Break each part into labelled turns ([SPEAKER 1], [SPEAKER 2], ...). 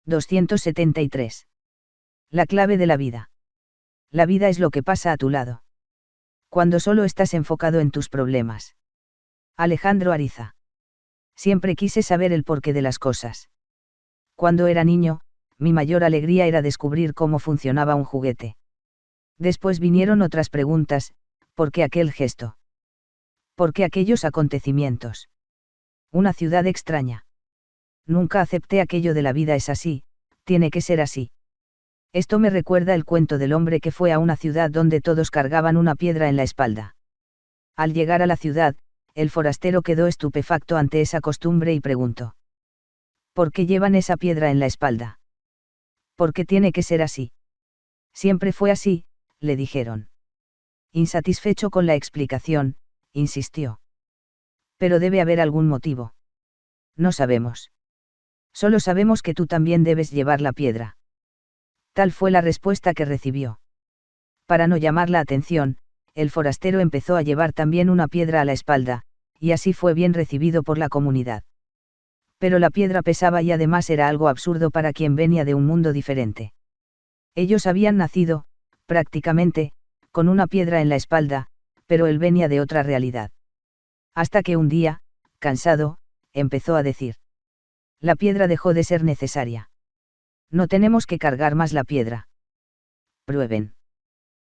[SPEAKER 1] 273. La clave de la vida. La vida es lo que pasa a tu lado. Cuando solo estás enfocado en tus problemas. Alejandro Ariza. Siempre quise saber el porqué de las cosas. Cuando era niño, mi mayor alegría era descubrir cómo funcionaba un juguete. Después vinieron otras preguntas: ¿por qué aquel gesto? ¿Por qué aquellos acontecimientos? Una ciudad extraña. Nunca acepté aquello de la vida es así, tiene que ser así. Esto me recuerda el cuento del hombre que fue a una ciudad donde todos cargaban una piedra en la espalda. Al llegar a la ciudad, el forastero quedó estupefacto ante esa costumbre y preguntó: ¿por qué llevan esa piedra en la espalda? ¿Por qué tiene que ser así? Siempre fue así, le dijeron. Insatisfecho con la explicación, insistió. Pero debe haber algún motivo. No sabemos. Solo sabemos que tú también debes llevar la piedra. Tal fue la respuesta que recibió. Para no llamar la atención, el forastero empezó a llevar también una piedra a la espalda, y así fue bien recibido por la comunidad. Pero la piedra pesaba y además era algo absurdo para quien venía de un mundo diferente. Ellos habían nacido, prácticamente, con una piedra en la espalda, pero él venía de otra realidad. Hasta que un día, cansado, empezó a decir: la piedra dejó de ser necesaria. No tenemos que cargar más la piedra. Prueben.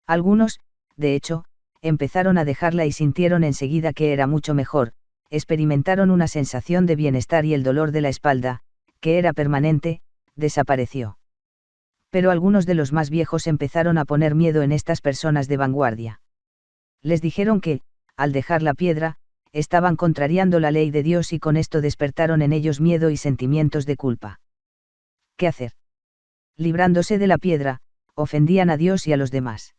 [SPEAKER 1] Algunos, de hecho, empezaron a dejarla y sintieron enseguida que era mucho mejor, experimentaron una sensación de bienestar y el dolor de la espalda, que era permanente, desapareció. Pero algunos de los más viejos empezaron a poner miedo en estas personas de vanguardia. Les dijeron que, al dejar la piedra, estaban contrariando la ley de Dios y con esto despertaron en ellos miedo y sentimientos de culpa. ¿Qué hacer? Librándose de la piedra, ofendían a Dios y a los demás.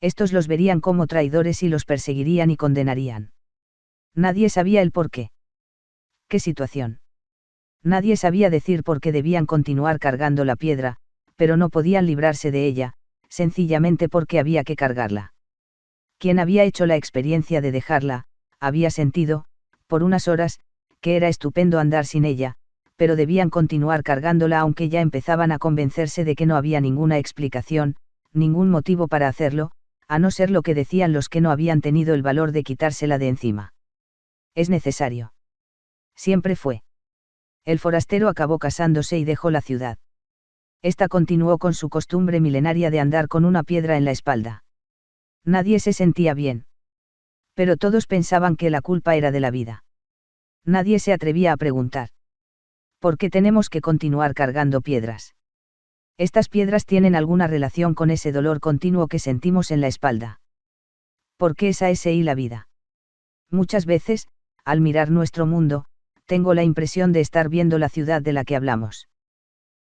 [SPEAKER 1] Estos los verían como traidores y los perseguirían y condenarían. Nadie sabía el porqué. ¿Qué situación? Nadie sabía decir por qué debían continuar cargando la piedra, pero no podían librarse de ella, sencillamente porque había que cargarla. Quien había hecho la experiencia de dejarla, había sentido, por unas horas, que era estupendo andar sin ella, pero debían continuar cargándola aunque ya empezaban a convencerse de que no había ninguna explicación, ningún motivo para hacerlo, a no ser lo que decían los que no habían tenido el valor de quitársela de encima. Es necesario. Siempre fue. El forastero acabó casándose y dejó la ciudad. Esta continuó con su costumbre milenaria de andar con una piedra en la espalda. Nadie se sentía bien. Pero todos pensaban que la culpa era de la vida. Nadie se atrevía a preguntar: ¿por qué tenemos que continuar cargando piedras? Estas piedras tienen alguna relación con ese dolor continuo que sentimos en la espalda. ¿Por qué esa es la vida? Muchas veces, al mirar nuestro mundo, tengo la impresión de estar viendo la ciudad de la que hablamos.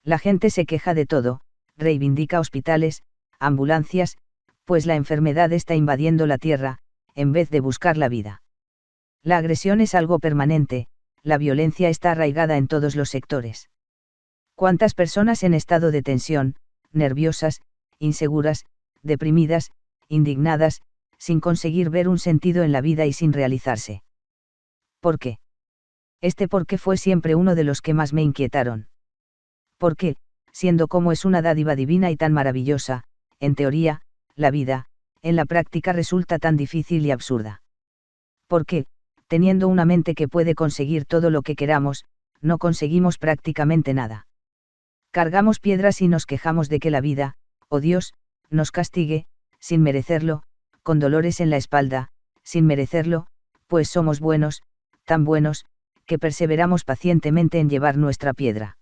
[SPEAKER 1] La gente se queja de todo, reivindica hospitales, ambulancias, pues la enfermedad está invadiendo la tierra, en vez de buscar la vida. La agresión es algo permanente, la violencia está arraigada en todos los sectores. ¿Cuántas personas en estado de tensión, nerviosas, inseguras, deprimidas, indignadas, sin conseguir ver un sentido en la vida y sin realizarse? ¿Por qué? ¿Por qué fue siempre uno de los que más me inquietaron? ¿Por qué, siendo como es una dádiva divina y tan maravillosa, en teoría, la vida, en la práctica resulta tan difícil y absurda? ¿Por qué, teniendo una mente que puede conseguir todo lo que queramos, no conseguimos prácticamente nada? Cargamos piedras y nos quejamos de que la vida, oh Dios, nos castigue, sin merecerlo, con dolores en la espalda, sin merecerlo, pues somos buenos, tan buenos, que perseveramos pacientemente en llevar nuestra piedra.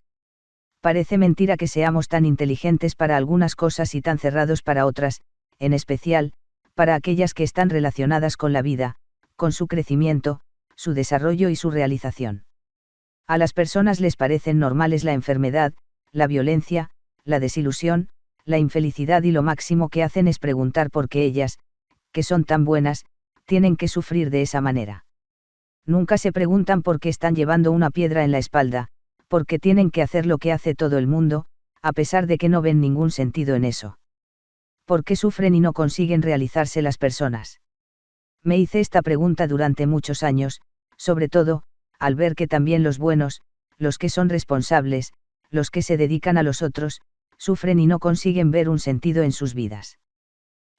[SPEAKER 1] Parece mentira que seamos tan inteligentes para algunas cosas y tan cerrados para otras, en especial, para aquellas que están relacionadas con la vida, con su crecimiento, su desarrollo y su realización. A las personas les parecen normales la enfermedad, la violencia, la desilusión, la infelicidad y lo máximo que hacen es preguntar por qué ellas, que son tan buenas, tienen que sufrir de esa manera. Nunca se preguntan por qué están llevando una piedra en la espalda, por qué tienen que hacer lo que hace todo el mundo, a pesar de que no ven ningún sentido en eso. ¿Por qué sufren y no consiguen realizarse las personas? Me hice esta pregunta durante muchos años, sobre todo, al ver que también los buenos, los que son responsables, los que se dedican a los otros, sufren y no consiguen ver un sentido en sus vidas.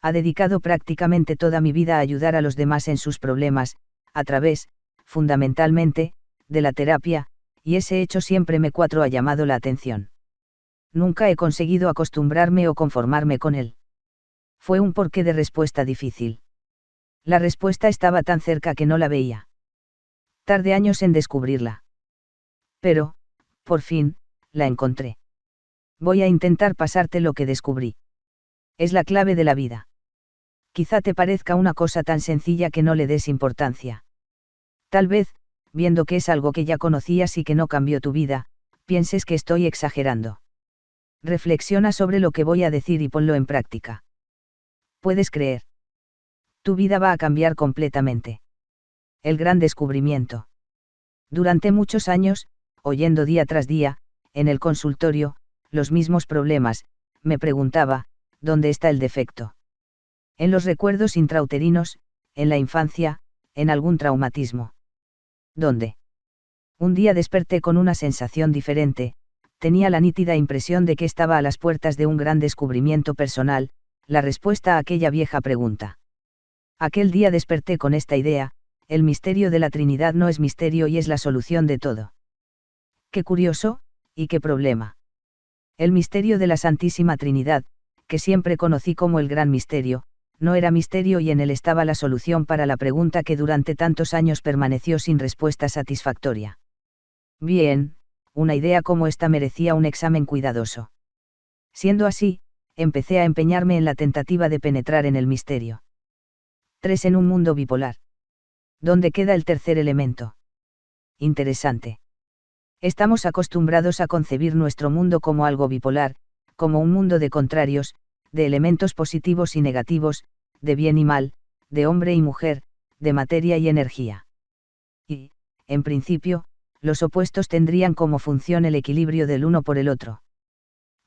[SPEAKER 1] Ha dedicado prácticamente toda mi vida a ayudar a los demás en sus problemas, a través, fundamentalmente, de la terapia, y ese hecho siempre me ha llamado la atención. Nunca he conseguido acostumbrarme o conformarme con él. Fue un porqué de respuesta difícil. La respuesta estaba tan cerca que no la veía. Tardé años en descubrirla. Pero, por fin, la encontré. Voy a intentar pasarte lo que descubrí. Es la clave de la vida. Quizá te parezca una cosa tan sencilla que no le des importancia. Tal vez, viendo que es algo que ya conocías y que no cambió tu vida, pienses que estoy exagerando. Reflexiona sobre lo que voy a decir y ponlo en práctica. Puedes creer. Tu vida va a cambiar completamente. El gran descubrimiento. Durante muchos años, oyendo día tras día, en el consultorio, los mismos problemas, me preguntaba, ¿dónde está el defecto? En los recuerdos intrauterinos, en la infancia, en algún traumatismo. ¿Dónde? Un día desperté con una sensación diferente, tenía la nítida impresión de que estaba a las puertas de un gran descubrimiento personal, la respuesta a aquella vieja pregunta. Aquel día desperté con esta idea: el misterio de la Trinidad no es misterio y es la solución de todo. Qué curioso, y qué problema. El misterio de la Santísima Trinidad, que siempre conocí como el gran misterio, no era misterio y en él estaba la solución para la pregunta que durante tantos años permaneció sin respuesta satisfactoria. Bien, una idea como esta merecía un examen cuidadoso. Siendo así, empecé a empeñarme en la tentativa de penetrar en el misterio. 3 en un mundo bipolar. ¿Dónde queda el tercer elemento? Interesante. Estamos acostumbrados a concebir nuestro mundo como algo bipolar, como un mundo de contrarios, de elementos positivos y negativos, de bien y mal, de hombre y mujer, de materia y energía. Y, en principio, los opuestos tendrían como función el equilibrio del uno por el otro.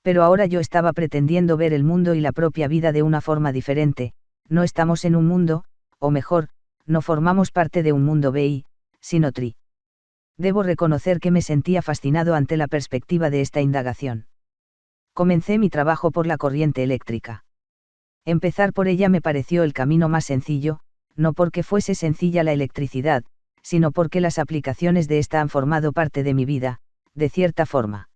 [SPEAKER 1] Pero ahora yo estaba pretendiendo ver el mundo y la propia vida de una forma diferente. No estamos en un mundo, o mejor, no formamos parte de un mundo BI, sino TRI. Debo reconocer que me sentía fascinado ante la perspectiva de esta indagación. Comencé mi trabajo por la corriente eléctrica. Empezar por ella me pareció el camino más sencillo, no porque fuese sencilla la electricidad, sino porque las aplicaciones de esta han formado parte de mi vida, de cierta forma.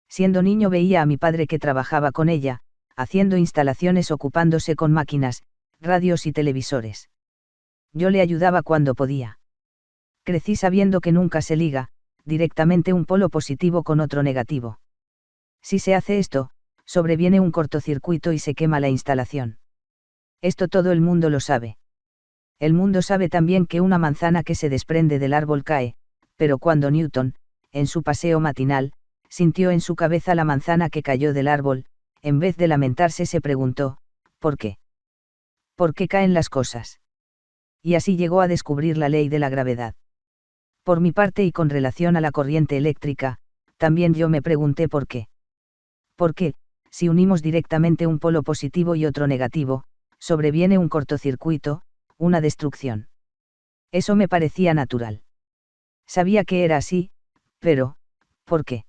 [SPEAKER 1] Siendo niño veía a mi padre que trabajaba con ella, haciendo instalaciones, ocupándose con máquinas, radios y televisores. Yo le ayudaba cuando podía. Crecí sabiendo que nunca se liga, directamente un polo positivo con otro negativo. Si se hace esto, sobreviene un cortocircuito y se quema la instalación. Esto todo el mundo lo sabe. El mundo sabe también que una manzana que se desprende del árbol cae, pero cuando Newton, en su paseo matinal, sintió en su cabeza la manzana que cayó del árbol, en vez de lamentarse se preguntó, ¿por qué? ¿Por qué caen las cosas? Y así llegó a descubrir la ley de la gravedad. Por mi parte y con relación a la corriente eléctrica, también yo me pregunté por qué. Porque, si unimos directamente un polo positivo y otro negativo, sobreviene un cortocircuito, una destrucción. Eso me parecía natural. Sabía que era así, pero, ¿por qué?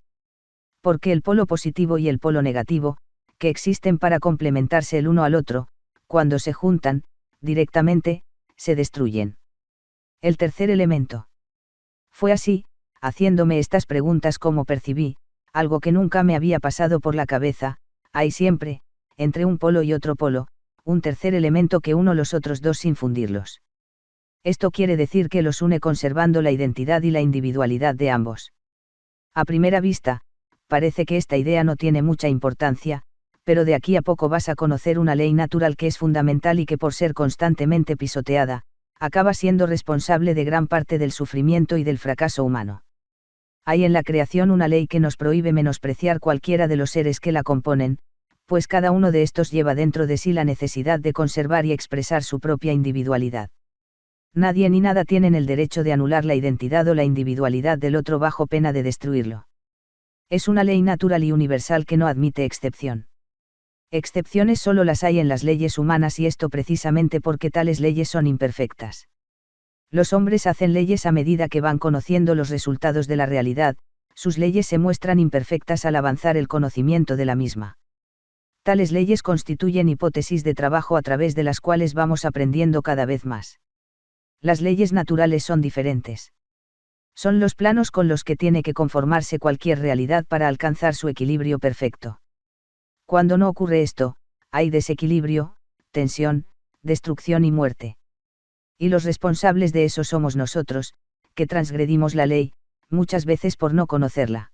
[SPEAKER 1] Porque el polo positivo y el polo negativo, que existen para complementarse el uno al otro, cuando se juntan, directamente, se destruyen. El tercer elemento. Fue así, haciéndome estas preguntas como percibí, algo que nunca me había pasado por la cabeza: hay siempre, entre un polo y otro polo, un tercer elemento que une los otros dos sin fundirlos. Esto quiere decir que los une conservando la identidad y la individualidad de ambos. A primera vista, parece que esta idea no tiene mucha importancia, pero de aquí a poco vas a conocer una ley natural que es fundamental y que por ser constantemente pisoteada, acaba siendo responsable de gran parte del sufrimiento y del fracaso humano. Hay en la creación una ley que nos prohíbe menospreciar cualquiera de los seres que la componen, pues cada uno de estos lleva dentro de sí la necesidad de conservar y expresar su propia individualidad. Nadie ni nada tienen el derecho de anular la identidad o la individualidad del otro bajo pena de destruirlo. Es una ley natural y universal que no admite excepción. Excepciones solo las hay en las leyes humanas, y esto precisamente porque tales leyes son imperfectas. Los hombres hacen leyes a medida que van conociendo los resultados de la realidad, Sus leyes se muestran imperfectas al avanzar el conocimiento de la misma. Tales leyes constituyen hipótesis de trabajo a través de las cuales vamos aprendiendo cada vez más. Las leyes naturales son diferentes. Son los planos con los que tiene que conformarse cualquier realidad para alcanzar su equilibrio perfecto. Cuando no ocurre esto, hay desequilibrio, tensión, destrucción y muerte. Y los responsables de eso somos nosotros, que transgredimos la ley, muchas veces por no conocerla.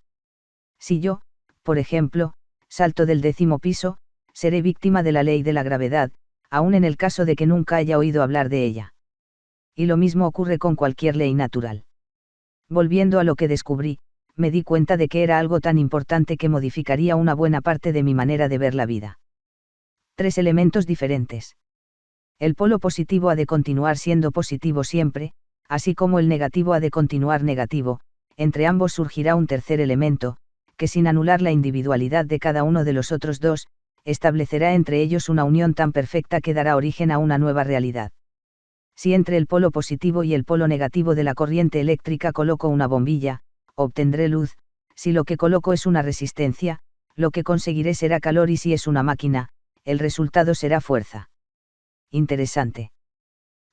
[SPEAKER 1] Si yo, por ejemplo, salto del 10º piso, seré víctima de la ley de la gravedad, aun en el caso de que nunca haya oído hablar de ella. Y lo mismo ocurre con cualquier ley natural. Volviendo a lo que descubrí, me di cuenta de que era algo tan importante que modificaría una buena parte de mi manera de ver la vida. 3 elementos diferentes. El polo positivo ha de continuar siendo positivo siempre, así como el negativo ha de continuar negativo. Entre ambos surgirá un tercer elemento, que sin anular la individualidad de cada uno de los otros dos, establecerá entre ellos una unión tan perfecta que dará origen a una nueva realidad. Si entre el polo positivo y el polo negativo de la corriente eléctrica coloco una bombilla, obtendré luz. Si lo que coloco es una resistencia, lo que conseguiré será calor, y si es una máquina, el resultado será fuerza. Interesante.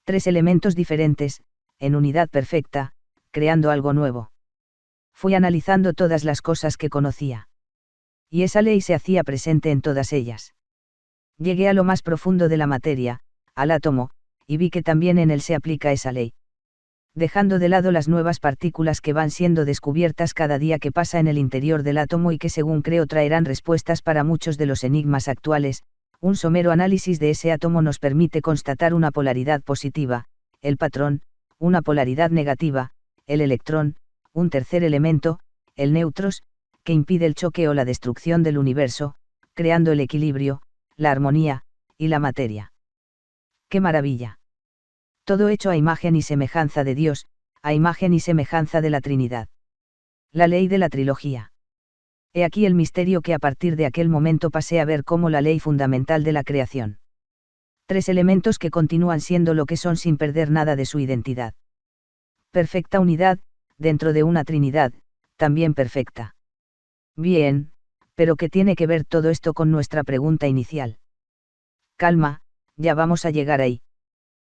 [SPEAKER 1] 3 elementos diferentes, en unidad perfecta, creando algo nuevo. Fui analizando todas las cosas que conocía. Y esa ley se hacía presente en todas ellas. Llegué a lo más profundo de la materia, al átomo, y vi que también en él se aplica esa ley. Dejando de lado las nuevas partículas que van siendo descubiertas cada día que pasa en el interior del átomo y que según creo traerán respuestas para muchos de los enigmas actuales, un somero análisis de ese átomo nos permite constatar una polaridad positiva, el patrón, una polaridad negativa, el electrón, un tercer elemento, el neutros, que impide el choque o la destrucción del universo, creando el equilibrio, la armonía, y la materia. ¡Qué maravilla! Todo hecho a imagen y semejanza de Dios, a imagen y semejanza de la Trinidad. La ley de la trilogía. He aquí el misterio que a partir de aquel momento pasé a ver como la ley fundamental de la creación. 3 elementos que continúan siendo lo que son sin perder nada de su identidad. Perfecta unidad, dentro de una Trinidad, también perfecta. Bien, pero ¿qué tiene que ver todo esto con nuestra pregunta inicial? Calma, ya vamos a llegar ahí.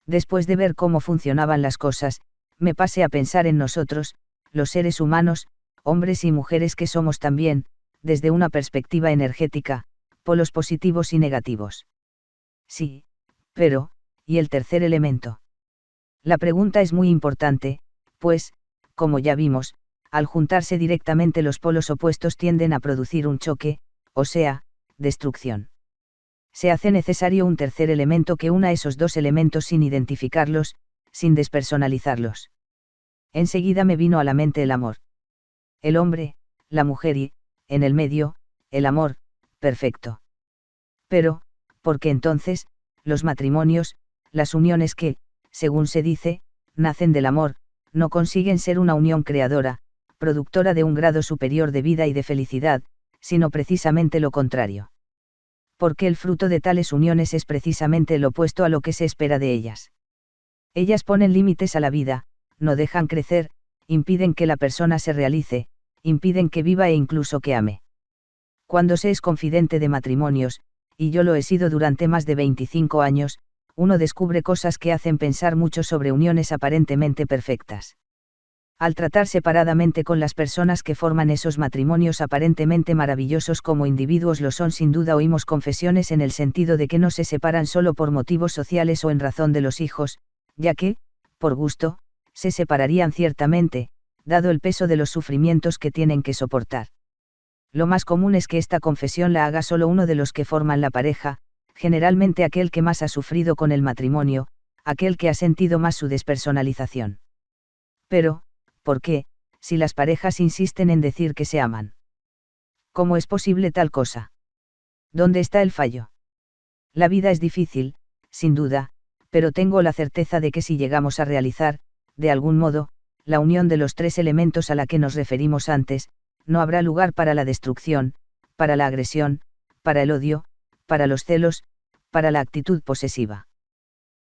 [SPEAKER 1] Después de ver cómo funcionaban las cosas, me pasé a pensar en nosotros, los seres humanos, hombres y mujeres que somos también, desde una perspectiva energética, polos positivos y negativos. Sí, pero, ¿y el tercer elemento? La pregunta es muy importante, pues, como ya vimos, al juntarse directamente los polos opuestos tienden a producir un choque, o sea, destrucción. Se hace necesario un tercer elemento que una esos dos elementos sin identificarlos, sin despersonalizarlos. Enseguida me vino a la mente el amor. El hombre, la mujer y, en el medio, el amor, perfecto. Pero, ¿por qué entonces, los matrimonios, las uniones que, según se dice, nacen del amor, no consiguen ser una unión creadora, productora de un grado superior de vida y de felicidad, sino precisamente lo contrario? Porque el fruto de tales uniones es precisamente el opuesto a lo que se espera de ellas. Ellas ponen límites a la vida, no dejan crecer, impiden que la persona se realice, impiden que viva e incluso que ame. Cuando se es confidente de matrimonios, y yo lo he sido durante más de 25 años, uno descubre cosas que hacen pensar mucho sobre uniones aparentemente perfectas. Al tratar separadamente con las personas que forman esos matrimonios aparentemente maravillosos como individuos lo son sin duda, oímos confesiones en el sentido de que no se separan solo por motivos sociales o en razón de los hijos, ya que, por gusto, se separarían ciertamente, dado el peso de los sufrimientos que tienen que soportar. Lo más común es que esta confesión la haga solo uno de los que forman la pareja, generalmente aquel que más ha sufrido con el matrimonio, aquel que ha sentido más su despersonalización. Pero, ¿por qué, si las parejas insisten en decir que se aman? ¿Cómo es posible tal cosa? ¿Dónde está el fallo? La vida es difícil, sin duda, pero tengo la certeza de que si llegamos a realizar, de algún modo, la unión de los 3 elementos a la que nos referimos antes, no habrá lugar para la destrucción, para la agresión, para el odio, para los celos, para la actitud posesiva.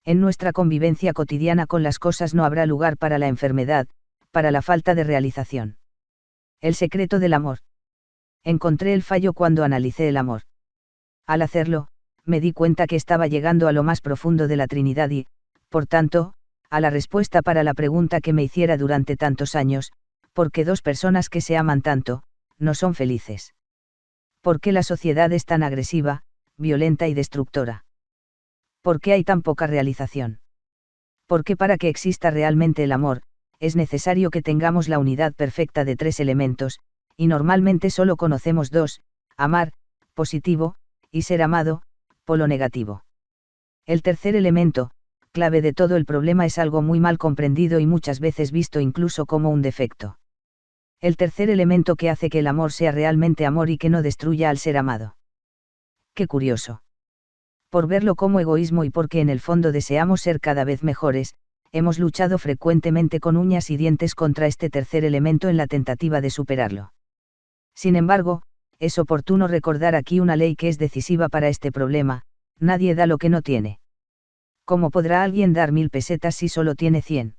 [SPEAKER 1] En nuestra convivencia cotidiana con las cosas no habrá lugar para la enfermedad, para la falta de realización. El secreto del amor. Encontré el fallo cuando analicé el amor. Al hacerlo, me di cuenta que estaba llegando a lo más profundo de la Trinidad y, por tanto, a la respuesta para la pregunta que me hiciera durante tantos años: ¿por qué dos personas que se aman tanto, no son felices? ¿Por qué la sociedad es tan agresiva, violenta y destructora? ¿Por qué hay tan poca realización? Porque para que exista realmente el amor, es necesario que tengamos la unidad perfecta de tres elementos, y normalmente solo conocemos dos: amar, positivo, y ser amado, polo negativo. El tercer elemento, clave de todo el problema, es algo muy mal comprendido y muchas veces visto incluso como un defecto. El tercer elemento que hace que el amor sea realmente amor y que no destruya al ser amado. Qué curioso. Por verlo como egoísmo y porque en el fondo deseamos ser cada vez mejores, hemos luchado frecuentemente con uñas y dientes contra este tercer elemento en la tentativa de superarlo. Sin embargo, es oportuno recordar aquí una ley que es decisiva para este problema: nadie da lo que no tiene. ¿Cómo podrá alguien dar 1000 pesetas si solo tiene 100?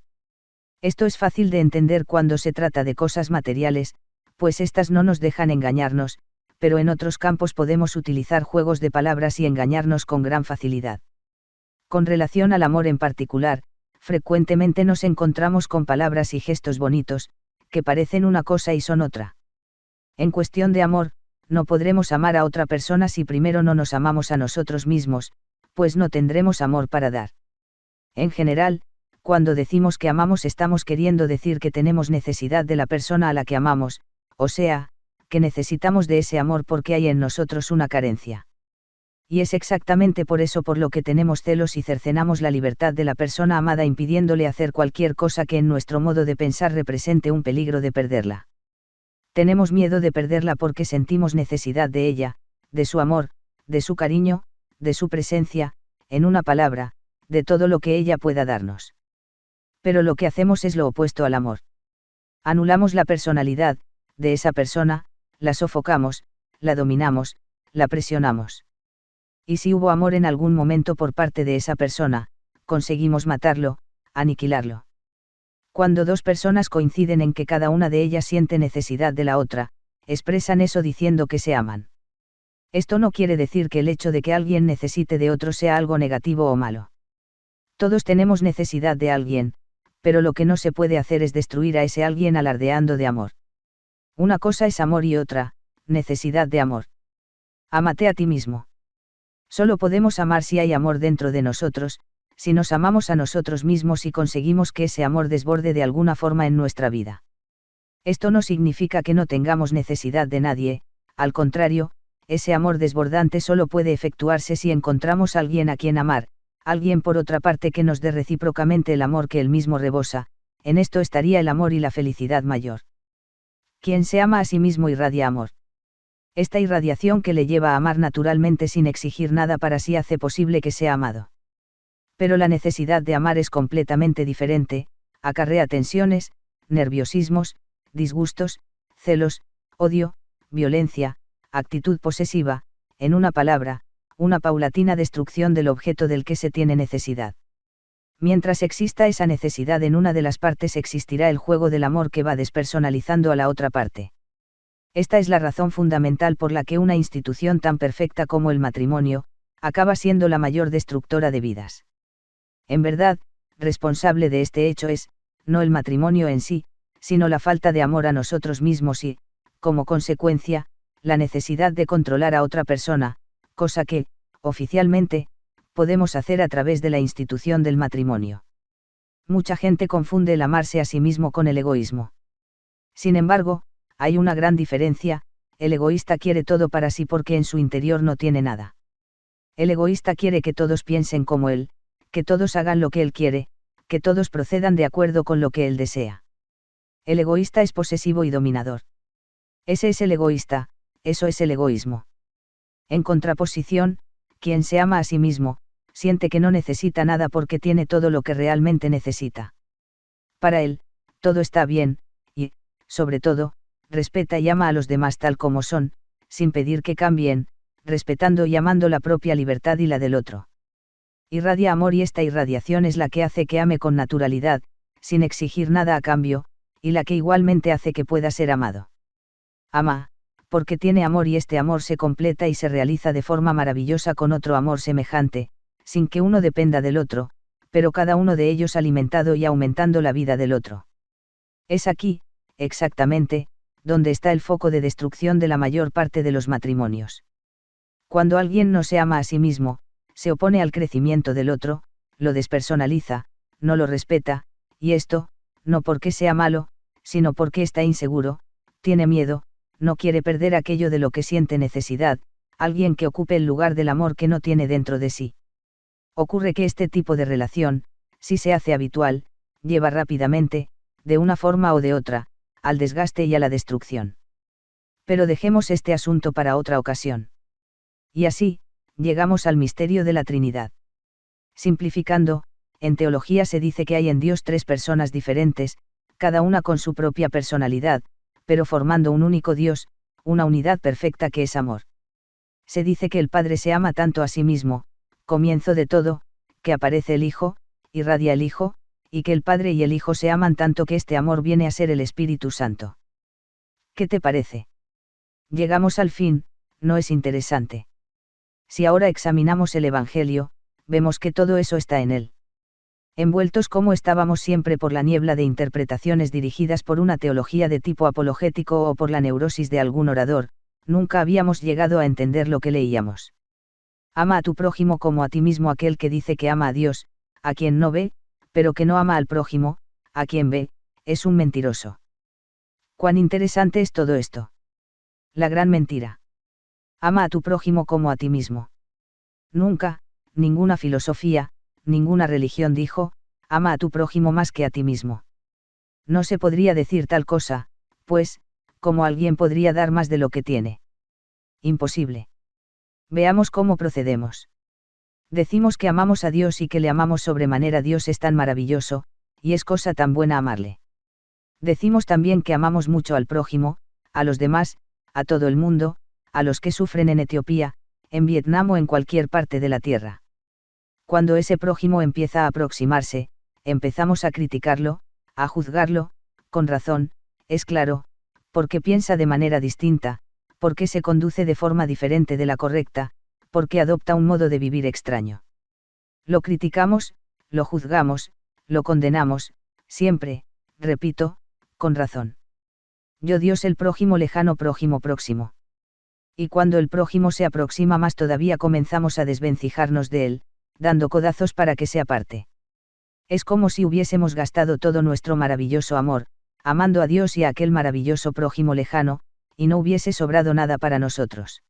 [SPEAKER 1] Esto es fácil de entender cuando se trata de cosas materiales, pues estas no nos dejan engañarnos, pero en otros campos podemos utilizar juegos de palabras y engañarnos con gran facilidad. Con relación al amor en particular, frecuentemente nos encontramos con palabras y gestos bonitos, que parecen una cosa y son otra. En cuestión de amor, no podremos amar a otra persona si primero no nos amamos a nosotros mismos, pues no tendremos amor para dar. En general, cuando decimos que amamos estamos queriendo decir que tenemos necesidad de la persona a la que amamos, o sea, que necesitamos de ese amor porque hay en nosotros una carencia. Y es exactamente por eso por lo que tenemos celos y cercenamos la libertad de la persona amada, impidiéndole hacer cualquier cosa que en nuestro modo de pensar represente un peligro de perderla. Tenemos miedo de perderla porque sentimos necesidad de ella, de su amor, de su cariño, de su presencia, en una palabra, de todo lo que ella pueda darnos. Pero lo que hacemos es lo opuesto al amor. Anulamos la personalidad de esa persona, la sofocamos, la dominamos, la presionamos. Y si hubo amor en algún momento por parte de esa persona, conseguimos matarlo, aniquilarlo. Cuando dos personas coinciden en que cada una de ellas siente necesidad de la otra, expresan eso diciendo que se aman. Esto no quiere decir que el hecho de que alguien necesite de otro sea algo negativo o malo. Todos tenemos necesidad de alguien, pero lo que no se puede hacer es destruir a ese alguien alardeando de amor. Una cosa es amor y otra, necesidad de amor. Ámate a ti mismo. Solo podemos amar si hay amor dentro de nosotros, si nos amamos a nosotros mismos y conseguimos que ese amor desborde de alguna forma en nuestra vida. Esto no significa que no tengamos necesidad de nadie, al contrario, ese amor desbordante solo puede efectuarse si encontramos a alguien a quien amar, alguien por otra parte que nos dé recíprocamente el amor que él mismo rebosa. En esto estaría el amor y la felicidad mayor. Quien se ama a sí mismo irradia amor. Esta irradiación que le lleva a amar naturalmente sin exigir nada para sí hace posible que sea amado. Pero la necesidad de amar es completamente diferente, acarrea tensiones, nerviosismos, disgustos, celos, odio, violencia, actitud posesiva, en una palabra, una paulatina destrucción del objeto del que se tiene necesidad. Mientras exista esa necesidad en una de las partes, existirá el juego del amor que va despersonalizando a la otra parte. Esta es la razón fundamental por la que una institución tan perfecta como el matrimonio, acaba siendo la mayor destructora de vidas. En verdad, responsable de este hecho es, no el matrimonio en sí, sino la falta de amor a nosotros mismos y, como consecuencia, la necesidad de controlar a otra persona, cosa que, oficialmente, podemos hacer a través de la institución del matrimonio. Mucha gente confunde el amarse a sí mismo con el egoísmo. Sin embargo, hay una gran diferencia: el egoísta quiere todo para sí porque en su interior no tiene nada. El egoísta quiere que todos piensen como él, que todos hagan lo que él quiere, que todos procedan de acuerdo con lo que él desea. El egoísta es posesivo y dominador. Ese es el egoísta, eso es el egoísmo. En contraposición, quien se ama a sí mismo, siente que no necesita nada porque tiene todo lo que realmente necesita. Para él, todo está bien, y, sobre todo, respeta y ama a los demás tal como son, sin pedir que cambien, respetando y amando la propia libertad y la del otro. Irradia amor y esta irradiación es la que hace que ame con naturalidad, sin exigir nada a cambio, y la que igualmente hace que pueda ser amado. Ama, porque tiene amor y este amor se completa y se realiza de forma maravillosa con otro amor semejante, sin que uno dependa del otro, pero cada uno de ellos alimentado y aumentando la vida del otro. Es aquí, exactamente, donde está el foco de destrucción de la mayor parte de los matrimonios. Cuando alguien no se ama a sí mismo, se opone al crecimiento del otro, lo despersonaliza, no lo respeta, y esto, no porque sea malo, sino porque está inseguro, tiene miedo, no quiere perder aquello de lo que siente necesidad, alguien que ocupe el lugar del amor que no tiene dentro de sí. Ocurre que este tipo de relación, si se hace habitual, lleva rápidamente, de una forma o de otra, al desgaste y a la destrucción. Pero dejemos este asunto para otra ocasión. Y así, llegamos al misterio de la Trinidad. Simplificando, en teología se dice que hay en Dios tres personas diferentes, cada una con su propia personalidad, pero formando un único Dios, una unidad perfecta que es amor. Se dice que el Padre se ama tanto a sí mismo, comienzo de todo, que aparece el Hijo, irradia el Hijo, y que el Padre y el Hijo se aman tanto que este amor viene a ser el Espíritu Santo. ¿Qué te parece? Llegamos al fin, ¿no es interesante? Si ahora examinamos el Evangelio, vemos que todo eso está en él. Envueltos como estábamos siempre por la niebla de interpretaciones dirigidas por una teología de tipo apologético o por la neurosis de algún orador, nunca habíamos llegado a entender lo que leíamos. Ama a tu prójimo como a ti mismo. Aquel que dice que ama a Dios, a quien no ve, pero que no ama al prójimo, a quien ve, es un mentiroso. ¿Cuán interesante es todo esto? La gran mentira. Ama a tu prójimo como a ti mismo. Nunca, ninguna filosofía, ninguna religión dijo, ama a tu prójimo más que a ti mismo. No se podría decir tal cosa, pues, ¿cómo alguien podría dar más de lo que tiene? Imposible. Veamos cómo procedemos. Decimos que amamos a Dios y que le amamos sobremanera. Dios es tan maravilloso, y es cosa tan buena amarle. Decimos también que amamos mucho al prójimo, a los demás, a todo el mundo, a los que sufren en Etiopía, en Vietnam o en cualquier parte de la tierra. Cuando ese prójimo empieza a aproximarse, empezamos a criticarlo, a juzgarlo, con razón, es claro, porque piensa de manera distinta, porque se conduce de forma diferente de la correcta, porque adopta un modo de vivir extraño. Lo criticamos, lo juzgamos, lo condenamos, siempre, repito, con razón. Yo Dios el prójimo lejano prójimo próximo. Y cuando el prójimo se aproxima más todavía comenzamos a desvencijarnos de él, dando codazos para que se aparte. Es como si hubiésemos gastado todo nuestro maravilloso amor, amando a Dios y a aquel maravilloso prójimo lejano, y no hubiese sobrado nada para nosotros.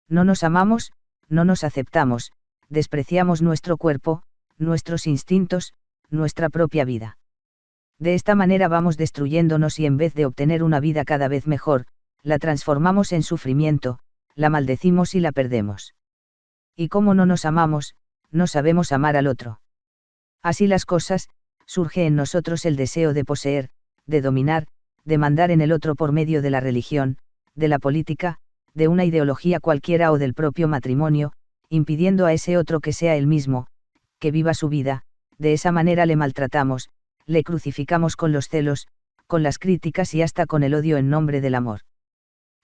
[SPEAKER 1] No nos amamos, no nos aceptamos, despreciamos nuestro cuerpo, nuestros instintos, nuestra propia vida. De esta manera vamos destruyéndonos y en vez de obtener una vida cada vez mejor, la transformamos en sufrimiento, la maldecimos y la perdemos. Y como no nos amamos, no sabemos amar al otro. Así las cosas, surge en nosotros el deseo de poseer, de dominar, de mandar en el otro por medio de la religión, de la política, de una ideología cualquiera o del propio matrimonio, impidiendo a ese otro que sea él mismo, que viva su vida. De esa manera le maltratamos, le crucificamos con los celos, con las críticas y hasta con el odio en nombre del amor.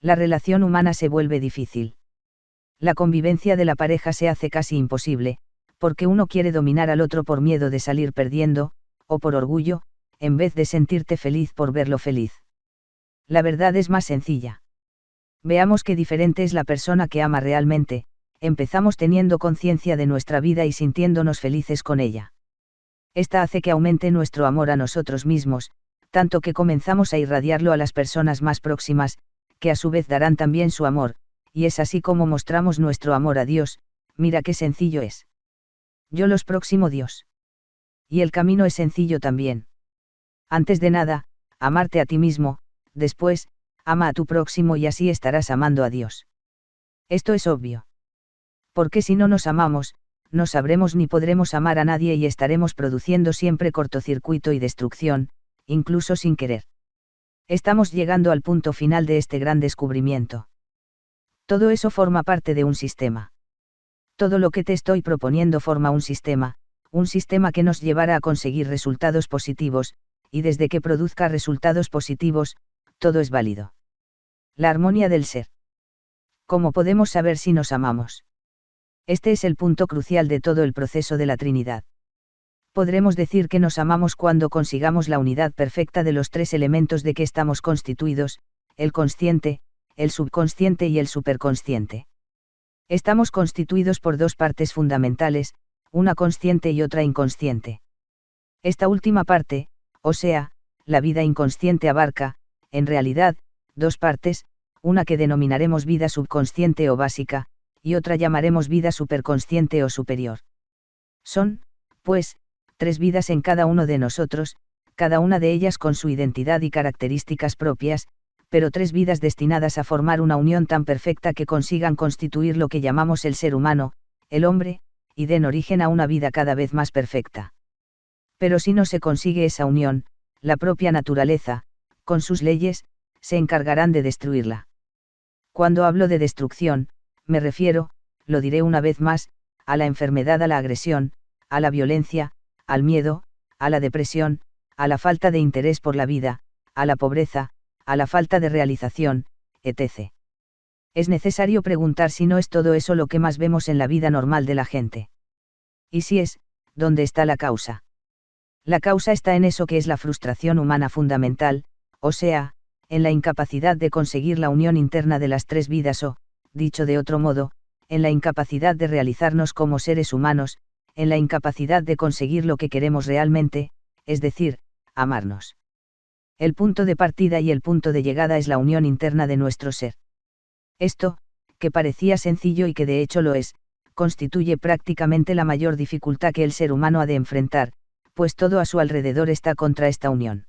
[SPEAKER 1] La relación humana se vuelve difícil. La convivencia de la pareja se hace casi imposible, porque uno quiere dominar al otro por miedo de salir perdiendo, o por orgullo, en vez de sentirte feliz por verlo feliz. La verdad es más sencilla. Veamos qué diferente es la persona que ama realmente. Empezamos teniendo conciencia de nuestra vida y sintiéndonos felices con ella. Esta hace que aumente nuestro amor a nosotros mismos, tanto que comenzamos a irradiarlo a las personas más próximas, que a su vez darán también su amor, y es así como mostramos nuestro amor a Dios. Mira qué sencillo es. Yo los próximo Dios. Y el camino es sencillo también. Antes de nada, amarte a ti mismo, después, ama a tu próximo y así estarás amando a Dios. Esto es obvio. Porque si no nos amamos, no sabremos ni podremos amar a nadie y estaremos produciendo siempre cortocircuito y destrucción, incluso sin querer. Estamos llegando al punto final de este gran descubrimiento. Todo eso forma parte de un sistema. Todo lo que te estoy proponiendo forma un sistema que nos llevará a conseguir resultados positivos, y desde que produzca resultados positivos, todo es válido. La armonía del ser. ¿Cómo podemos saber si nos amamos? Este es el punto crucial de todo el proceso de la Trinidad. Podremos decir que nos amamos cuando consigamos la unidad perfecta de los tres elementos de que estamos constituidos, el consciente, el subconsciente y el superconsciente. Estamos constituidos por dos partes fundamentales, una consciente y otra inconsciente. Esta última parte, o sea, la vida inconsciente abarca, en realidad, dos partes, una que denominaremos vida subconsciente o básica, y otra llamaremos vida superconsciente o superior. Son, pues, tres vidas en cada uno de nosotros, cada una de ellas con su identidad y características propias, pero tres vidas destinadas a formar una unión tan perfecta que consigan constituir lo que llamamos el ser humano, el hombre, y den origen a una vida cada vez más perfecta. Pero si no se consigue esa unión, la propia naturaleza, con sus leyes, se encargarán de destruirla. Cuando hablo de destrucción, me refiero, lo diré una vez más, a la enfermedad, a la agresión, a la violencia, al miedo, a la depresión, a la falta de interés por la vida, a la pobreza, a la falta de realización, etc. Es necesario preguntar si no es todo eso lo que más vemos en la vida normal de la gente. Y si es, ¿dónde está la causa? La causa está en eso que es la frustración humana fundamental, o sea, en la incapacidad de conseguir la unión interna de las tres vidas o, dicho de otro modo, en la incapacidad de realizarnos como seres humanos, en la incapacidad de conseguir lo que queremos realmente, es decir, amarnos. El punto de partida y el punto de llegada es la unión interna de nuestro ser. Esto, que parecía sencillo y que de hecho lo es, constituye prácticamente la mayor dificultad que el ser humano ha de enfrentar, pues todo a su alrededor está contra esta unión.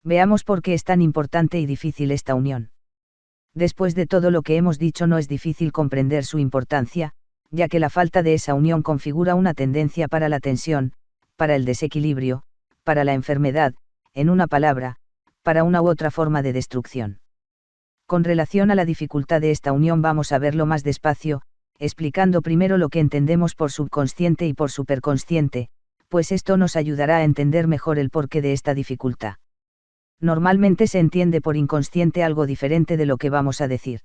[SPEAKER 1] Veamos por qué es tan importante y difícil esta unión. Después de todo lo que hemos dicho, no es difícil comprender su importancia, ya que la falta de esa unión configura una tendencia para la tensión, para el desequilibrio, para la enfermedad, en una palabra, para una u otra forma de destrucción. Con relación a la dificultad de esta unión vamos a verlo más despacio, explicando primero lo que entendemos por subconsciente y por superconsciente, pues esto nos ayudará a entender mejor el porqué de esta dificultad. Normalmente se entiende por inconsciente algo diferente de lo que vamos a decir.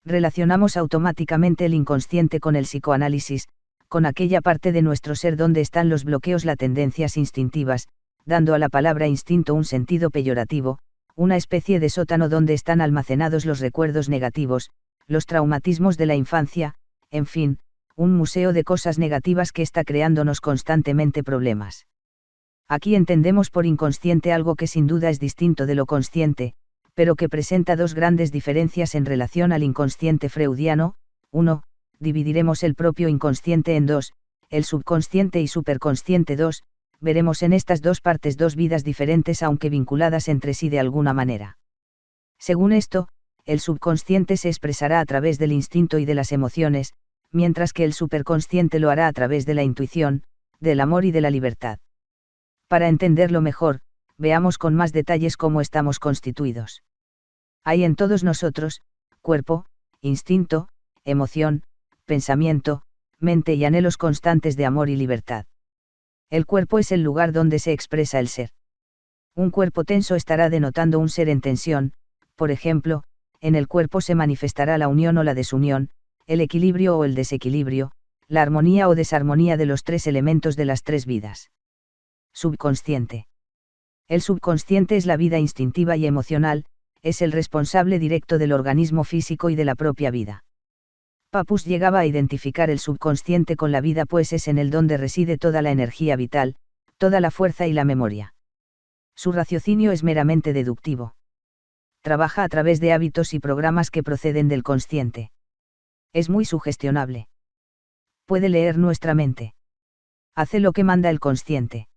[SPEAKER 1] Relacionamos automáticamente el inconsciente con el psicoanálisis, con aquella parte de nuestro ser donde están los bloqueos, las tendencias instintivas, dando a la palabra instinto un sentido peyorativo, una especie de sótano donde están almacenados los recuerdos negativos, los traumatismos de la infancia, en fin, un museo de cosas negativas que está creándonos constantemente problemas. Aquí entendemos por inconsciente algo que sin duda es distinto de lo consciente, pero que presenta dos grandes diferencias en relación al inconsciente freudiano. 1. Dividiremos el propio inconsciente en dos, el subconsciente y superconsciente. 2. Veremos en estas dos partes dos vidas diferentes aunque vinculadas entre sí de alguna manera. Según esto, el subconsciente se expresará a través del instinto y de las emociones, mientras que el superconsciente lo hará a través de la intuición, del amor y de la libertad. Para entenderlo mejor, veamos con más detalles cómo estamos constituidos. Hay en todos nosotros, cuerpo, instinto, emoción, pensamiento, mente y anhelos constantes de amor y libertad. El cuerpo es el lugar donde se expresa el ser. Un cuerpo tenso estará denotando un ser en tensión, por ejemplo, en el cuerpo se manifestará la unión o la desunión, el equilibrio o el desequilibrio, la armonía o desarmonía de los tres elementos de las tres vidas. Subconsciente. El subconsciente es la vida instintiva y emocional, es el responsable directo del organismo físico y de la propia vida. Papus llegaba a identificar el subconsciente con la vida, pues es en él donde reside toda la energía vital, toda la fuerza y la memoria. Su raciocinio es meramente deductivo. Trabaja a través de hábitos y programas que proceden del consciente. Es muy sugestionable. Puede leer nuestra mente. Hace lo que manda el consciente.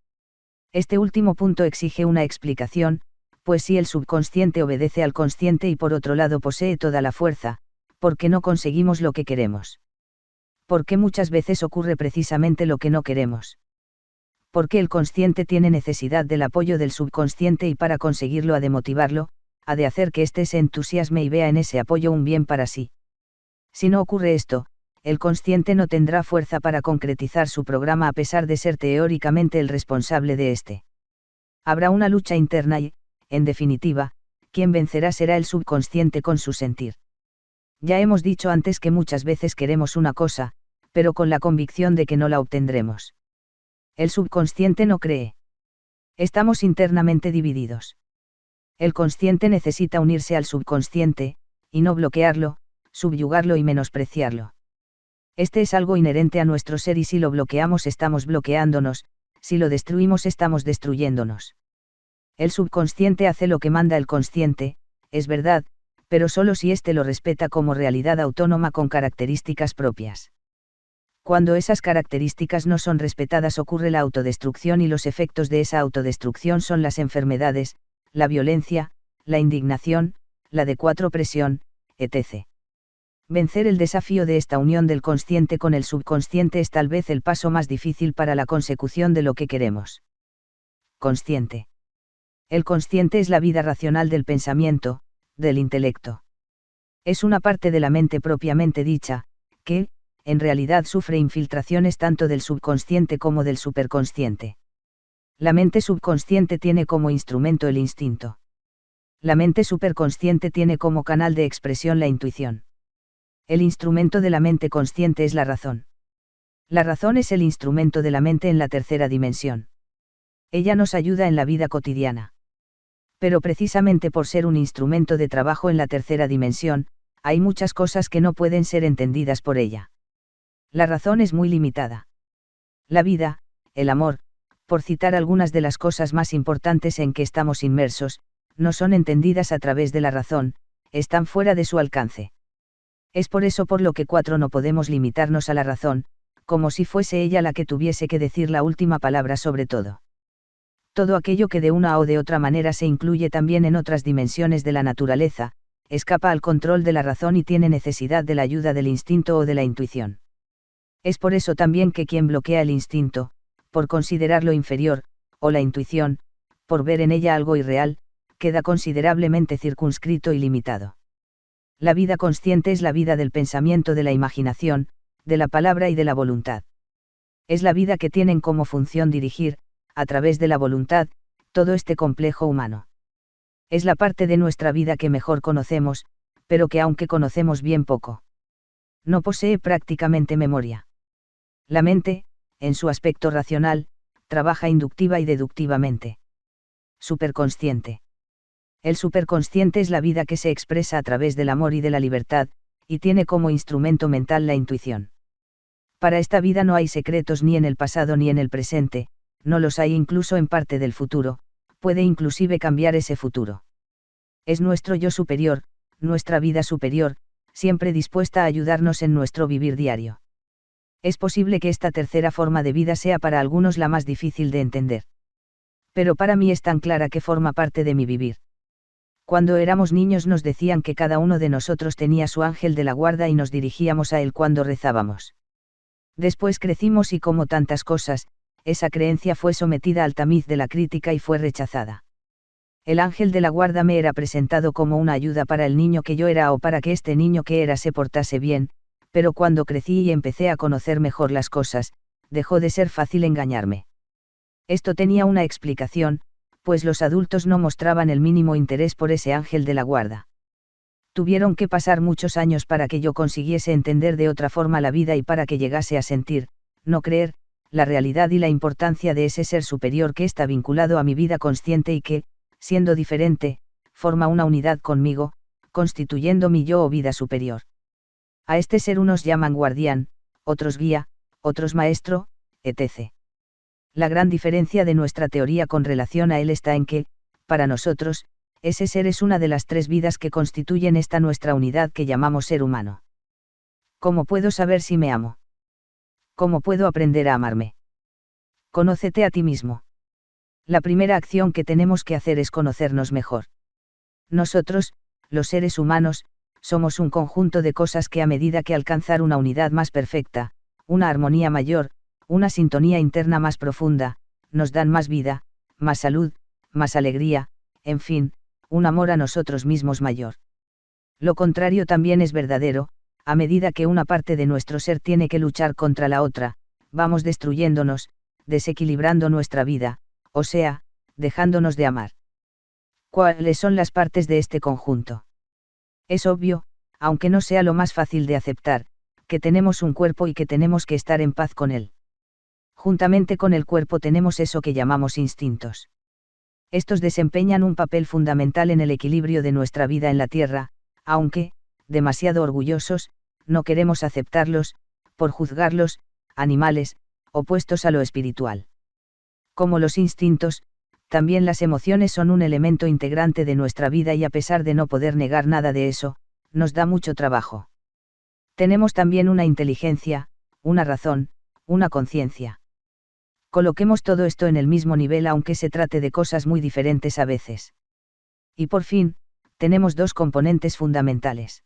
[SPEAKER 1] Este último punto exige una explicación, pues si el subconsciente obedece al consciente y por otro lado posee toda la fuerza, ¿por qué no conseguimos lo que queremos? ¿Por qué muchas veces ocurre precisamente lo que no queremos? Porque el consciente tiene necesidad del apoyo del subconsciente y para conseguirlo ha de motivarlo, ha de hacer que éste se entusiasme y vea en ese apoyo un bien para sí. Si no ocurre esto, el consciente no tendrá fuerza para concretizar su programa a pesar de ser teóricamente el responsable de este. Habrá una lucha interna y, en definitiva, quien vencerá será el subconsciente con su sentir. Ya hemos dicho antes que muchas veces queremos una cosa, pero con la convicción de que no la obtendremos. El subconsciente no cree. Estamos internamente divididos. El consciente necesita unirse al subconsciente, y no bloquearlo, subyugarlo y menospreciarlo. Este es algo inherente a nuestro ser y si lo bloqueamos estamos bloqueándonos, si lo destruimos estamos destruyéndonos. El subconsciente hace lo que manda el consciente, es verdad, pero solo si éste lo respeta como realidad autónoma con características propias. Cuando esas características no son respetadas ocurre la autodestrucción y los efectos de esa autodestrucción son las enfermedades, la violencia, la indignación, la de cuatro presión, etc. Vencer el desafío de esta unión del consciente con el subconsciente es tal vez el paso más difícil para la consecución de lo que queremos. Consciente. El consciente es la vida racional del pensamiento, del intelecto. Es una parte de la mente propiamente dicha, que, en realidad sufre infiltraciones tanto del subconsciente como del superconsciente. La mente subconsciente tiene como instrumento el instinto. La mente superconsciente tiene como canal de expresión la intuición. El instrumento de la mente consciente es la razón. La razón es el instrumento de la mente en la tercera dimensión. Ella nos ayuda en la vida cotidiana. Pero precisamente por ser un instrumento de trabajo en la tercera dimensión, hay muchas cosas que no pueden ser entendidas por ella. La razón es muy limitada. La vida, el amor, por citar algunas de las cosas más importantes en que estamos inmersos, no son entendidas a través de la razón, están fuera de su alcance. Es por eso por lo que no podemos limitarnos a la razón, como si fuese ella la que tuviese que decir la última palabra sobre todo. Todo aquello que de una o de otra manera se incluye también en otras dimensiones de la naturaleza, escapa al control de la razón y tiene necesidad de la ayuda del instinto o de la intuición. Es por eso también que quien bloquea el instinto, por considerarlo inferior, o la intuición, por ver en ella algo irreal, queda considerablemente circunscrito y limitado. La vida consciente es la vida del pensamiento, de la imaginación, de la palabra y de la voluntad. Es la vida que tienen como función dirigir, a través de la voluntad, todo este complejo humano. Es la parte de nuestra vida que mejor conocemos, pero que aunque conocemos bien poco, no posee prácticamente memoria. La mente, en su aspecto racional, trabaja inductiva y deductivamente. Superconsciente. El superconsciente es la vida que se expresa a través del amor y de la libertad, y tiene como instrumento mental la intuición. Para esta vida no hay secretos ni en el pasado ni en el presente, no los hay incluso en parte del futuro, puede inclusive cambiar ese futuro. Es nuestro yo superior, nuestra vida superior, siempre dispuesta a ayudarnos en nuestro vivir diario. Es posible que esta tercera forma de vida sea para algunos la más difícil de entender. Pero para mí es tan clara que forma parte de mi vivir. Cuando éramos niños nos decían que cada uno de nosotros tenía su ángel de la guarda y nos dirigíamos a él cuando rezábamos. Después crecimos y como tantas cosas, esa creencia fue sometida al tamiz de la crítica y fue rechazada. El ángel de la guarda me era presentado como una ayuda para el niño que yo era o para que este niño que era se portase bien, pero cuando crecí y empecé a conocer mejor las cosas, dejó de ser fácil engañarme. Esto tenía una explicación, pues los adultos no mostraban el mínimo interés por ese ángel de la guarda. Tuvieron que pasar muchos años para que yo consiguiese entender de otra forma la vida y para que llegase a sentir, no creer, la realidad y la importancia de ese ser superior que está vinculado a mi vida consciente y que, siendo diferente, forma una unidad conmigo, constituyendo mi yo o vida superior. A este ser unos llaman guardián, otros guía, otros maestro, etc. La gran diferencia de nuestra teoría con relación a él está en que, para nosotros, ese ser es una de las tres vidas que constituyen esta nuestra unidad que llamamos ser humano. ¿Cómo puedo saber si me amo? ¿Cómo puedo aprender a amarme? Conócete a ti mismo. La primera acción que tenemos que hacer es conocernos mejor. Nosotros, los seres humanos, somos un conjunto de cosas que a medida que alcanzar una unidad más perfecta, una armonía mayor, una sintonía interna más profunda, nos dan más vida, más salud, más alegría, en fin, un amor a nosotros mismos mayor. Lo contrario también es verdadero, a medida que una parte de nuestro ser tiene que luchar contra la otra, vamos destruyéndonos, desequilibrando nuestra vida, o sea, dejándonos de amar. ¿Cuáles son las partes de este conjunto? Es obvio, aunque no sea lo más fácil de aceptar, que tenemos un cuerpo y que tenemos que estar en paz con él. Juntamente con el cuerpo tenemos eso que llamamos instintos. Estos desempeñan un papel fundamental en el equilibrio de nuestra vida en la Tierra, aunque, demasiado orgullosos, no queremos aceptarlos, por juzgarlos, animales, opuestos a lo espiritual. Como los instintos, también las emociones son un elemento integrante de nuestra vida y a pesar de no poder negar nada de eso, nos da mucho trabajo. Tenemos también una inteligencia, una razón, una conciencia. Coloquemos todo esto en el mismo nivel aunque se trate de cosas muy diferentes a veces. Y por fin, tenemos dos componentes fundamentales.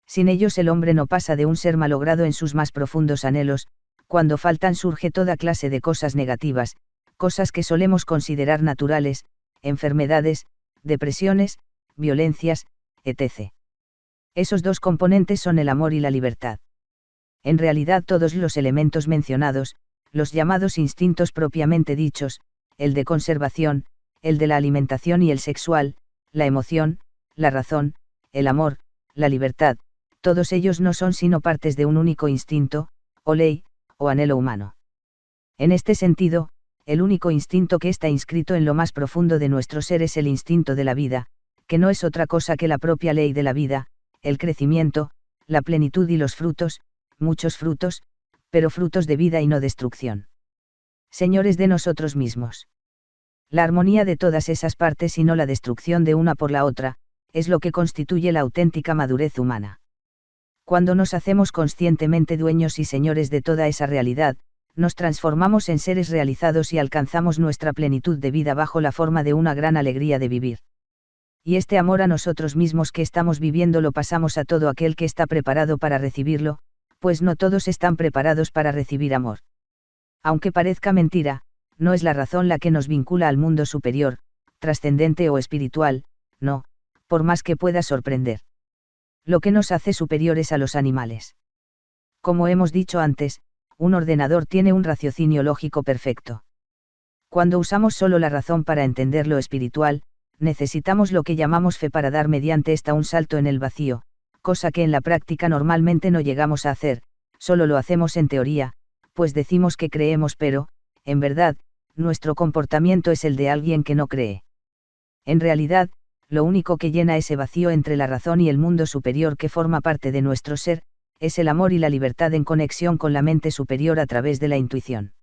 [SPEAKER 1] Sin ellos el hombre no pasa de un ser malogrado en sus más profundos anhelos, cuando faltan surge toda clase de cosas negativas, cosas que solemos considerar naturales, enfermedades, depresiones, violencias, etc. Esos dos componentes son el amor y la libertad. En realidad todos los elementos mencionados, los llamados instintos propiamente dichos, el de conservación, el de la alimentación y el sexual, la emoción, la razón, el amor, la libertad, todos ellos no son sino partes de un único instinto, o ley, o anhelo humano. En este sentido, el único instinto que está inscrito en lo más profundo de nuestro ser es el instinto de la vida, que no es otra cosa que la propia ley de la vida, el crecimiento, la plenitud y los frutos, muchos frutos, pero frutos de vida y no destrucción. Señores de nosotros mismos. La armonía de todas esas partes y no la destrucción de una por la otra, es lo que constituye la auténtica madurez humana. Cuando nos hacemos conscientemente dueños y señores de toda esa realidad, nos transformamos en seres realizados y alcanzamos nuestra plenitud de vida bajo la forma de una gran alegría de vivir. Y este amor a nosotros mismos que estamos viviendo lo pasamos a todo aquel que está preparado para recibirlo, pues no todos están preparados para recibir amor. Aunque parezca mentira, no es la razón la que nos vincula al mundo superior, trascendente o espiritual, no, por más que pueda sorprender. Lo que nos hace superiores a los animales. Como hemos dicho antes, un ordenador tiene un raciocinio lógico perfecto. Cuando usamos solo la razón para entender lo espiritual, necesitamos lo que llamamos fe para dar mediante esta un salto en el vacío, cosa que en la práctica normalmente no llegamos a hacer, solo lo hacemos en teoría, pues decimos que creemos pero, en verdad, nuestro comportamiento es el de alguien que no cree. En realidad, lo único que llena ese vacío entre la razón y el mundo superior que forma parte de nuestro ser, es el amor y la libertad en conexión con la mente superior a través de la intuición.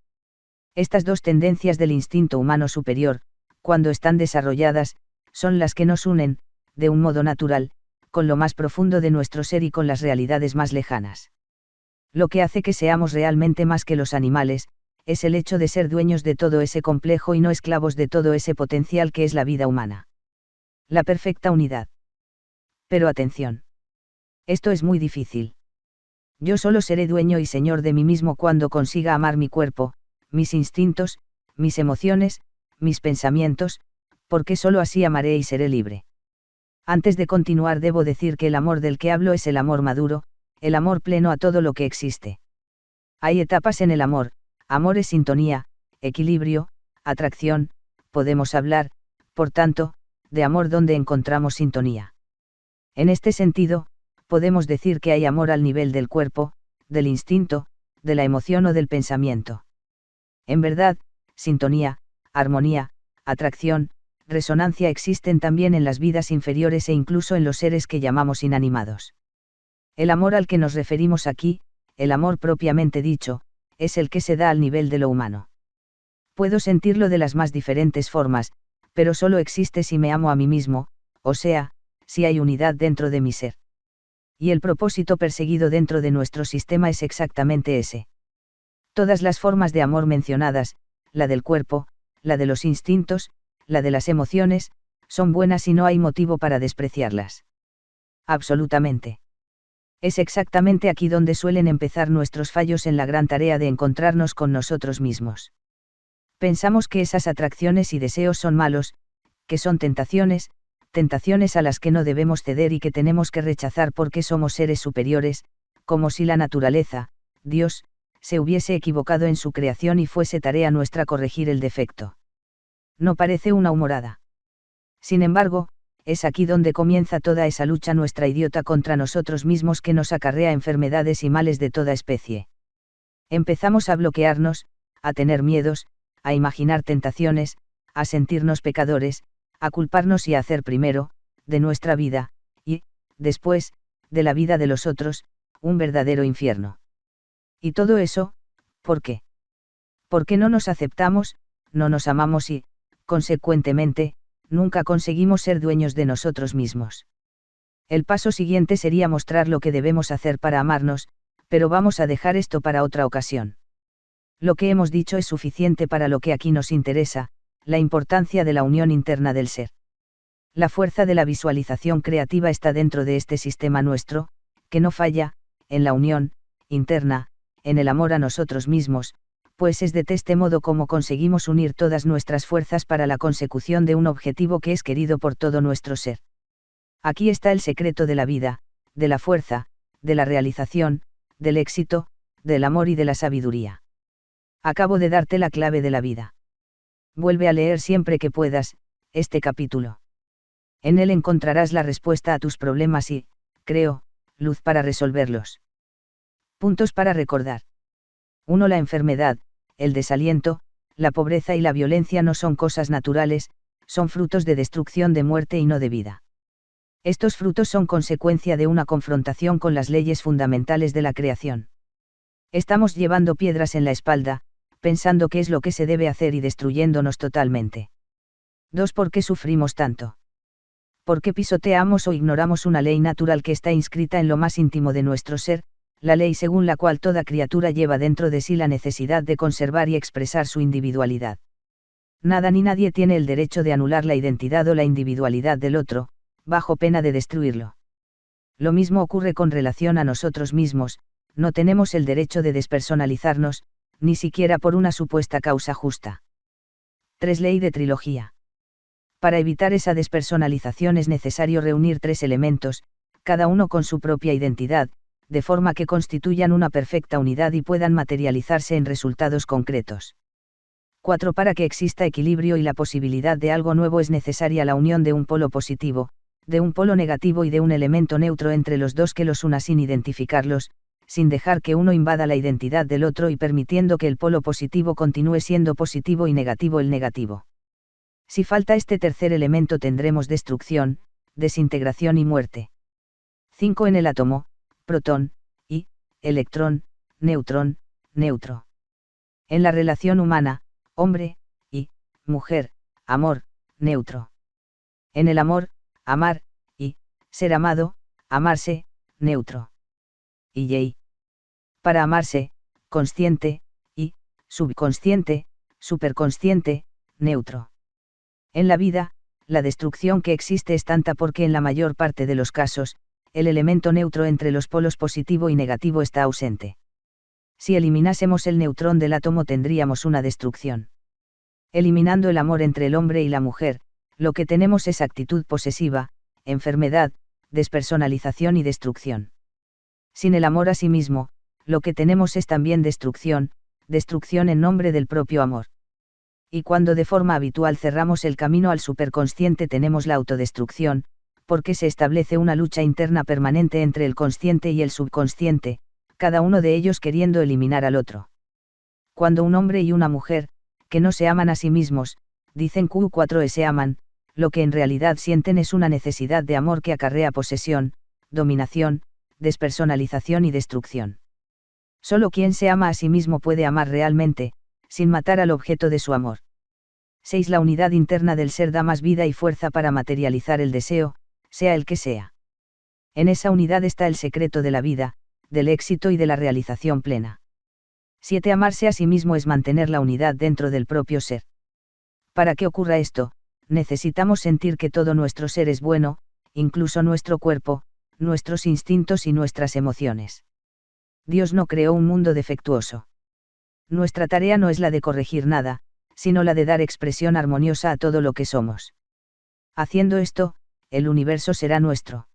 [SPEAKER 1] Estas dos tendencias del instinto humano superior, cuando están desarrolladas, son las que nos unen, de un modo natural, con lo más profundo de nuestro ser y con las realidades más lejanas. Lo que hace que seamos realmente más que los animales, es el hecho de ser dueños de todo ese complejo y no esclavos de todo ese potencial que es la vida humana. La perfecta unidad. Pero atención. Esto es muy difícil. Yo solo seré dueño y señor de mí mismo cuando consiga amar mi cuerpo, mis instintos, mis emociones, mis pensamientos, porque solo así amaré y seré libre. Antes de continuar debo decir que el amor del que hablo es el amor maduro, el amor pleno a todo lo que existe. Hay etapas en el amor, amor es sintonía, equilibrio, atracción, podemos hablar, por tanto, de amor donde encontramos sintonía. En este sentido, podemos decir que hay amor al nivel del cuerpo, del instinto, de la emoción o del pensamiento. En verdad, sintonía, armonía, atracción, resonancia existen también en las vidas inferiores e incluso en los seres que llamamos inanimados. El amor al que nos referimos aquí, el amor propiamente dicho, es el que se da al nivel de lo humano. Puedo sentirlo de las más diferentes formas, pero solo existe si me amo a mí mismo, o sea, si hay unidad dentro de mi ser. Y el propósito perseguido dentro de nuestro sistema es exactamente ese. Todas las formas de amor mencionadas, la del cuerpo, la de los instintos, la de las emociones, son buenas y no hay motivo para despreciarlas. Absolutamente. Es exactamente aquí donde suelen empezar nuestros fallos en la gran tarea de encontrarnos con nosotros mismos. Pensamos que esas atracciones y deseos son malos, que son tentaciones a las que no debemos ceder y que tenemos que rechazar porque somos seres superiores, como si la naturaleza, Dios, se hubiese equivocado en su creación y fuese tarea nuestra corregir el defecto. ¿No parece una humorada? Sin embargo, es aquí donde comienza toda esa lucha nuestra idiota contra nosotros mismos que nos acarrea enfermedades y males de toda especie. Empezamos a bloquearnos, a tener miedos, a imaginar tentaciones, a sentirnos pecadores, a culparnos y a hacer primero, de nuestra vida, y, después, de la vida de los otros, un verdadero infierno. Y todo eso, ¿por qué? Porque no nos aceptamos, no nos amamos y, consecuentemente, nunca conseguimos ser dueños de nosotros mismos. El paso siguiente sería mostrar lo que debemos hacer para amarnos, pero vamos a dejar esto para otra ocasión. Lo que hemos dicho es suficiente para lo que aquí nos interesa, la importancia de la unión interna del ser. La fuerza de la visualización creativa está dentro de este sistema nuestro, que no falla, en la unión interna, en el amor a nosotros mismos, pues es de este modo como conseguimos unir todas nuestras fuerzas para la consecución de un objetivo que es querido por todo nuestro ser. Aquí está el secreto de la vida, de la fuerza, de la realización, del éxito, del amor y de la sabiduría. Acabo de darte la clave de la vida. Vuelve a leer siempre que puedas, este capítulo. En él encontrarás la respuesta a tus problemas y, creo, luz para resolverlos. Puntos para recordar. 1. La enfermedad, el desaliento, la pobreza y la violencia no son cosas naturales, son frutos de destrucción, de muerte y no de vida. Estos frutos son consecuencia de una confrontación con las leyes fundamentales de la creación. Estamos llevando piedras en la espalda, pensando qué es lo que se debe hacer y destruyéndonos totalmente. 2. ¿Por qué sufrimos tanto? ¿Por qué pisoteamos o ignoramos una ley natural que está inscrita en lo más íntimo de nuestro ser, la ley según la cual toda criatura lleva dentro de sí la necesidad de conservar y expresar su individualidad? Nada ni nadie tiene el derecho de anular la identidad o la individualidad del otro, bajo pena de destruirlo. Lo mismo ocurre con relación a nosotros mismos, no tenemos el derecho de despersonalizarnos, ni siquiera por una supuesta causa justa. 3. Ley de trilogía. Para evitar esa despersonalización es necesario reunir 3 elementos, cada uno con su propia identidad, de forma que constituyan una perfecta unidad y puedan materializarse en resultados concretos. 4. Para que exista equilibrio y la posibilidad de algo nuevo es necesaria la unión de un polo positivo, de un polo negativo y de un elemento neutro entre los dos que los una sin identificarlos, sin dejar que uno invada la identidad del otro y permitiendo que el polo positivo continúe siendo positivo y negativo el negativo. Si falta este tercer elemento tendremos destrucción, desintegración y muerte. 5. En el átomo, protón, y, electrón, neutrón, neutro. En la relación humana, hombre, y, mujer, amor, neutro. En el amor, amar, y, ser amado, amarse, neutro. Y. Para amarse, consciente, y, subconsciente, superconsciente, neutro. En la vida, la destrucción que existe es tanta porque en la mayor parte de los casos, el elemento neutro entre los polos positivo y negativo está ausente. Si eliminásemos el neutrón del átomo tendríamos una destrucción. Eliminando el amor entre el hombre y la mujer, lo que tenemos es actitud posesiva, enfermedad, despersonalización y destrucción. Sin el amor a sí mismo, lo que tenemos es también destrucción, destrucción en nombre del propio amor. Y cuando de forma habitual cerramos el camino al superconsciente tenemos la autodestrucción, porque se establece una lucha interna permanente entre el consciente y el subconsciente, cada uno de ellos queriendo eliminar al otro. Cuando un hombre y una mujer, que no se aman a sí mismos, dicen que se aman, lo que en realidad sienten es una necesidad de amor que acarrea posesión, dominación, despersonalización y destrucción. Solo quien se ama a sí mismo puede amar realmente, sin matar al objeto de su amor. 6. La unidad interna del ser da más vida y fuerza para materializar el deseo, sea el que sea. En esa unidad está el secreto de la vida, del éxito y de la realización plena. 7. Amarse a sí mismo es mantener la unidad dentro del propio ser. Para que ocurra esto, necesitamos sentir que todo nuestro ser es bueno, incluso nuestro cuerpo, nuestros instintos y nuestras emociones. Dios no creó un mundo defectuoso. Nuestra tarea no es la de corregir nada, sino la de dar expresión armoniosa a todo lo que somos. Haciendo esto, el universo será nuestro.